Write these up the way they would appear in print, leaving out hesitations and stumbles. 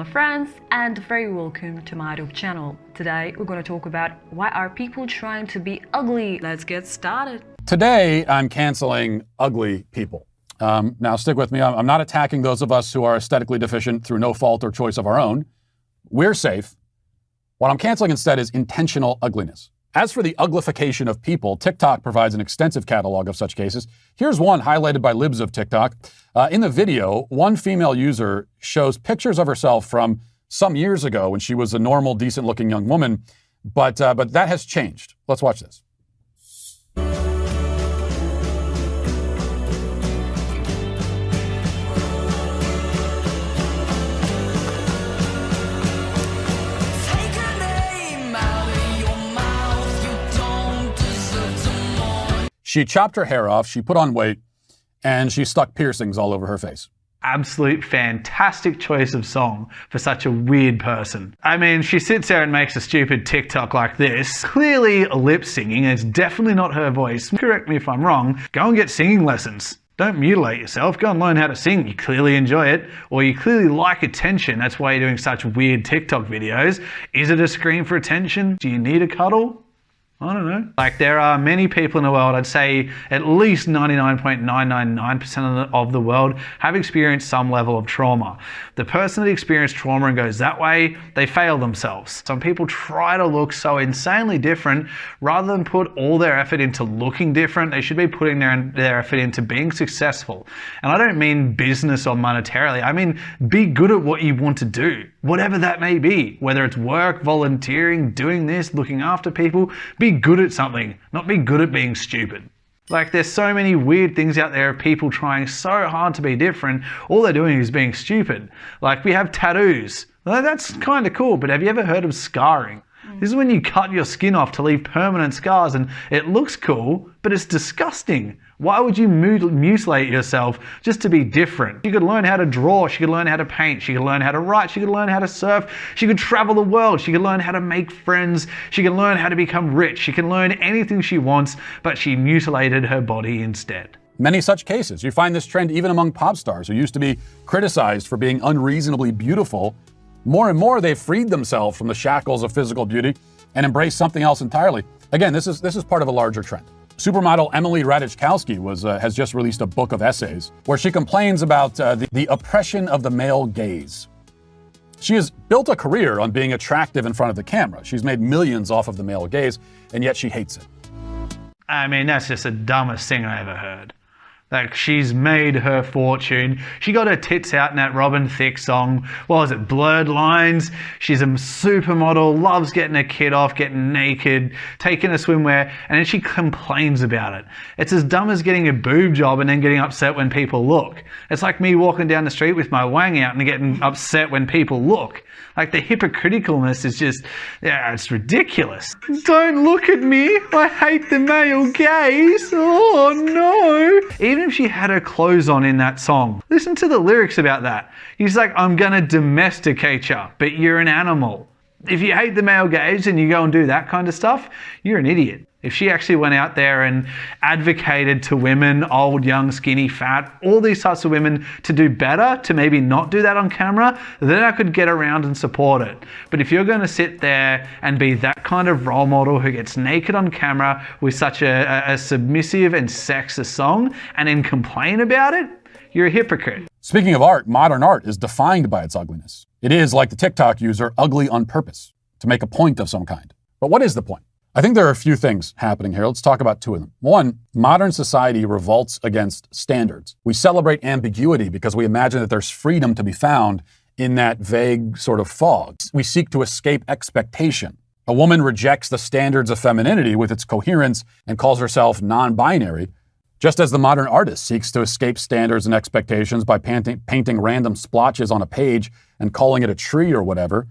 my friends, and very welcome to my YouTube channel. Today we're going to talk about why are people trying to be ugly. Let's get started. Today I'm canceling ugly people. Now stick with me, I'm not attacking those of us who are aesthetically deficient through no fault or choice of our own. We're safe. What I'm canceling instead is intentional ugliness. As for the uglification of people, TikTok provides an extensive catalog of such cases. Here's one highlighted by libs of TikTok. In the video, one female user shows pictures of herself from some years ago when she was a normal, decent-looking young woman, but that has changed. Let's watch this. She chopped her hair off, she put on weight, and she stuck piercings all over her face. Absolute fantastic choice of song for such a weird person. I mean, she sits there and makes a stupid TikTok like this, clearly lip singing, and it's definitely not her voice. Correct me if I'm wrong, go and get singing lessons. Don't mutilate yourself, go and learn how to sing. You clearly enjoy it, or you clearly like attention. That's why you're doing such weird TikTok videos. Is it a scream for attention? Do you need a cuddle? I don't know. Like, there are many people in the world, I'd say at least 99.999% of the world have experienced some level of trauma. The person that experienced trauma and goes that way, they fail themselves. Some people try to look so insanely different rather than put all their effort into looking different. They should be putting their effort into being successful. And I don't mean business or monetarily. I mean, be good at what you want to do, whatever that may be, whether it's work, volunteering, doing this, looking after people. Be good at something, not be good at being stupid. Like, there's so many weird things out there of people trying so hard to be different. All they're doing is being stupid. Like, we have tattoos. Well, that's kind of cool, but have you ever heard of scarring? This is when you cut your skin off to leave permanent scars, and it looks cool, but it's disgusting. Why would you mutilate yourself just to be different? She could learn how to draw, she could learn how to paint, she could learn how to write, she could learn how to surf, she could travel the world, she could learn how to make friends, she can learn how to become rich, she can learn anything she wants, but she mutilated her body instead. Many such cases. You find this trend even among pop stars who used to be criticized for being unreasonably beautiful. More and more, they've freed themselves from the shackles of physical beauty and embraced something else entirely. Again, this is part of a larger trend. Supermodel Emily Ratajkowski has just released a book of essays where she complains about the oppression of the male gaze. She has built a career on being attractive in front of the camera. She's made millions off of the male gaze, and yet she hates it. I mean, that's just the dumbest thing I ever heard. Like, she's made her fortune. She got her tits out in that Robin Thicke song. What was it? Blurred Lines. She's a supermodel, loves getting her kid off, getting naked, taking a swimwear, and then she complains about it. It's as dumb as getting a boob job and then getting upset when people look. It's like me walking down the street with my wang out and getting upset when people look. Like, the hypocriticalness is just, yeah, it's ridiculous. Don't look at me. I hate the male gaze. Oh no. Even if she had her clothes on in that song, listen to the lyrics about that. He's like, I'm gonna domesticate you, but you're an animal. If you hate the male gaze and you go and do that kind of stuff, you're an idiot. If she actually went out there and advocated to women, old, young, skinny, fat, all these types of women to do better, to maybe not do that on camera, then I could get around and support it. But if you're going to sit there and be that kind of role model who gets naked on camera with such a submissive and sexist song and then complain about it, you're a hypocrite. Speaking of art, modern art is defined by its ugliness. It is, like the TikTok user, ugly on purpose, to make a point of some kind. But what is the point? I think there are a few things happening here. Let's talk about two of them. One, modern society revolts against standards. We celebrate ambiguity because we imagine that there's freedom to be found in that vague sort of fog. We seek to escape expectation. A woman rejects the standards of femininity with its coherence and calls herself non-binary, just as the modern artist seeks to escape standards and expectations by painting random splotches on a page and calling it a tree or whatever.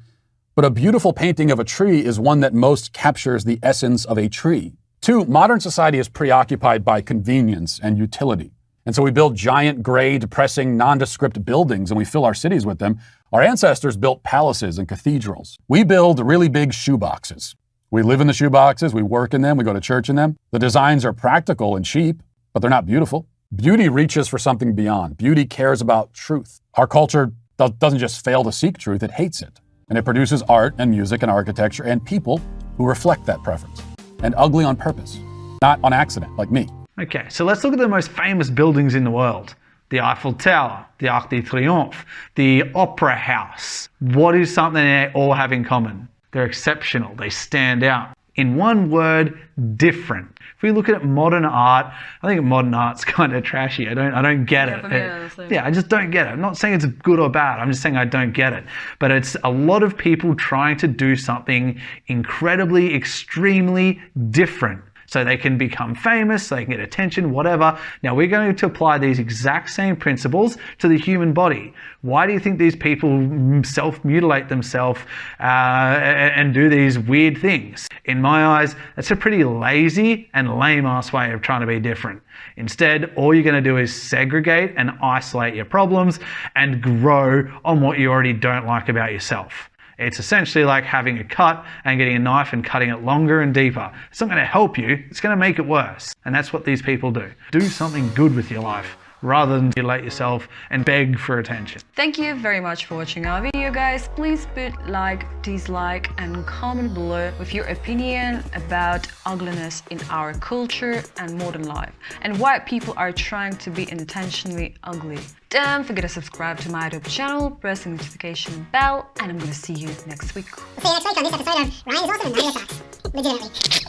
But a beautiful painting of a tree is one that most captures the essence of a tree. Two, modern society is preoccupied by convenience and utility. And so we build giant, gray, depressing, nondescript buildings and we fill our cities with them. Our ancestors built palaces and cathedrals. We build really big shoeboxes. We live in the shoeboxes, we work in them, we go to church in them. The designs are practical and cheap, but they're not beautiful. Beauty reaches for something beyond. Beauty cares about truth. Our culture doesn't just fail to seek truth, it hates it. And it produces art and music and architecture and people who reflect that preference. And ugly on purpose, not on accident, like me. Okay, so let's look at the most famous buildings in the world. The Eiffel Tower, the Arc de Triomphe, the Opera House. What is something they all have in common? They're exceptional, they stand out. In one word, different. If we look at modern art, I think modern art's kind of trashy. I don't get it. I just don't get it. I'm not saying it's good or bad. I'm just saying I don't get it. But it's a lot of people trying to do something incredibly, extremely different, so they can become famous, so they can get attention, whatever. Now we're going to apply these exact same principles to the human body. Why do you think these people self-mutilate themselves and do these weird things? In my eyes, that's a pretty lazy and lame-ass way of trying to be different. Instead, all you're going to do is segregate and isolate your problems and grow on what you already don't like about yourself. It's essentially like having a cut and getting a knife and cutting it longer and deeper. It's not going to help you, it's going to make it worse. And that's what these people do. Do something good with your life rather than mutilate yourself and beg for attention. Thank you very much for watching our video, guys. Please put like, dislike and comment below with your opinion about ugliness in our culture and modern life, and why people are trying to be intentionally ugly. Don't forget to subscribe to my YouTube channel, press the notification bell, and I'm gonna see you next week. We'll see you next week on this episode of Ryan is also the 90 Facts. Legitimately.